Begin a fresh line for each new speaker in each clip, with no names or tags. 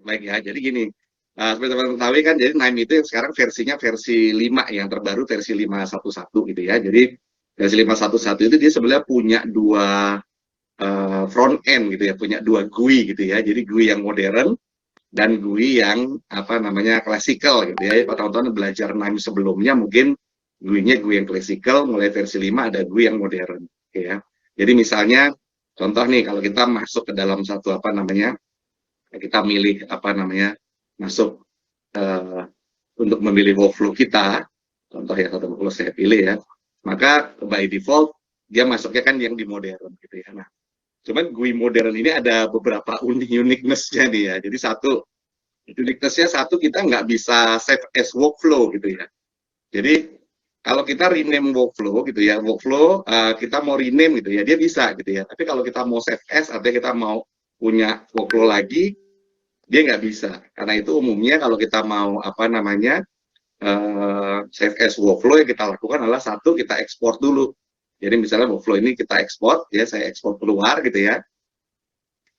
Baik ya, jadi gini, seperti teman-teman ketahui kan, jadi Naim itu yang sekarang versinya versi 5, yang terbaru versi 5.1.1 gitu ya. Jadi versi 5.1.1 itu dia sebenarnya punya dua front end gitu ya, punya dua GUI gitu ya. Jadi GUI yang modern dan GUI yang apa namanya klasikal gitu ya. Kalau teman-teman belajar Naim sebelumnya mungkin GUI-nya GUI yang klasikal, mulai versi 5 ada GUI yang modern gitu ya. Jadi misalnya contoh nih, kalau kita masuk ke dalam satu apa namanya, kita milih apa namanya, masuk untuk memilih workflow kita, contoh ya, kalau saya pilih ya, maka by default dia masuknya kan yang di modern gitu ya. Nah, cuman GUI modern ini ada beberapa uniqueness-nya nih ya. Jadi uniqueness-nya satu, kita nggak bisa save as workflow gitu ya. Jadi kalau kita rename workflow gitu ya, workflow kita mau rename gitu ya, dia bisa gitu ya. Tapi kalau kita mau save as, artinya kita mau punya workflow lagi, dia nggak bisa. Karena itu umumnya kalau kita mau apa namanya save as workflow, yang kita lakukan adalah satu, kita ekspor dulu. Jadi misalnya workflow ini kita ekspor, ya saya ekspor keluar gitu ya.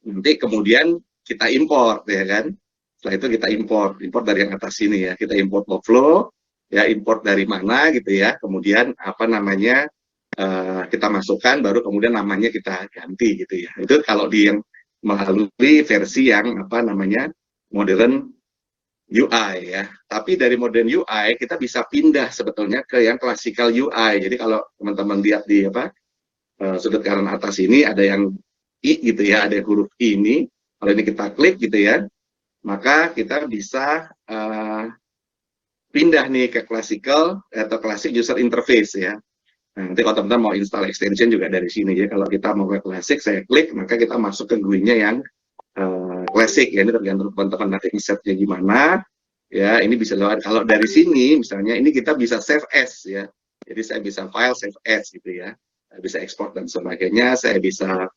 Nanti kemudian kita import ya kan. Setelah itu kita import dari yang atas sini ya. Kita import workflow, ya import dari mana gitu ya. Kemudian apa namanya kita masukkan, baru kemudian namanya kita ganti gitu ya. Itu kalau di yang melalui versi yang apa namanya modern UI ya. Tapi dari modern UI kita bisa pindah sebetulnya ke yang classical UI. Jadi kalau teman-teman lihat di apa sudut kanan atas ini ada yang I gitu ya, ada huruf I ini. Kalau ini kita klik gitu ya, maka kita bisa pindah nih ke classical atau classic user interface ya. Nah, nanti kalau teman-teman mau install extension juga dari sini ya. Kalau kita mau ke classic, saya klik, maka kita masuk ke GUI-nya yang classic ya. Ini tergantung teman-teman nanti set-nya gimana. Ya, ini bisa lewat. Kalau dari sini, misalnya ini kita bisa save as ya. Jadi saya bisa file save as gitu ya. Saya bisa ekspor dan sebagainya. Saya bisa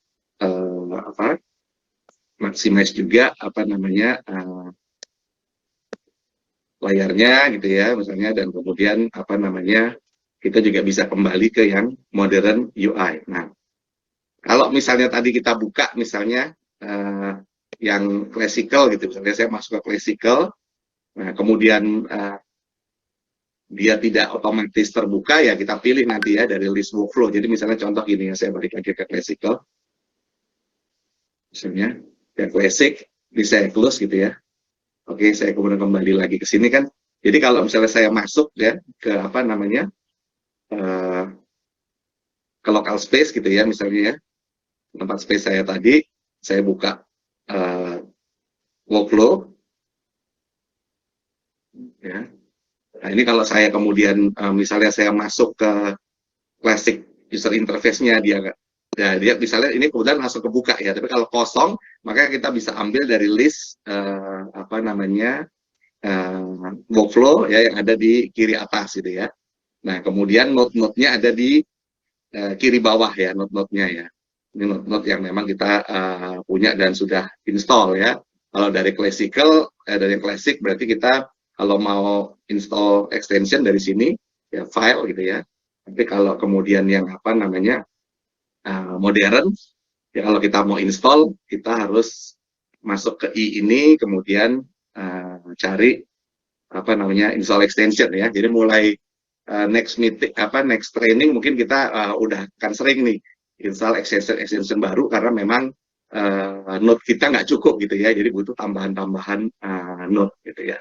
apa? Maximize juga apa namanya layarnya gitu ya, misalnya, dan kemudian apa namanya kita juga bisa kembali ke yang modern UI. Nah, kalau misalnya tadi kita buka misalnya yang classical gitu, misalnya saya masuk ke classical, nah kemudian dia tidak otomatis terbuka ya, kita pilih nanti ya dari list workflow. Jadi misalnya contoh gini ya, saya balik lagi ke classical, misalnya yang classic bisa close gitu ya. Oke, saya kemudian kembali lagi ke sini kan. Jadi kalau misalnya saya masuk ya ke apa namanya ke local space gitu ya, misalnya ya, tempat space saya tadi, saya buka workflow ya. Nah, ini kalau saya kemudian misalnya saya masuk ke classic user interface-nya, dia misalnya ini kemudian langsung kebuka ya. Tapi kalau kosong, maka kita bisa ambil dari list apa namanya workflow ya yang ada di kiri atas gitu ya. Nah, kemudian node-node-nya ada di kiri bawah ya, node-node-nya ya. Ini node-node yang memang kita punya dan sudah install ya. Kalau dari classical, dari yang classic berarti kita kalau mau install extension dari sini, ya file gitu ya. Tapi kalau kemudian yang apa namanya modern, ya kalau kita mau install, kita harus masuk ke I ini, kemudian cari apa namanya install extension ya. Jadi mulai next meeting next training mungkin kita udah akan sering nih install extension baru, karena memang node kita nggak cukup gitu ya, jadi butuh tambahan node gitu ya.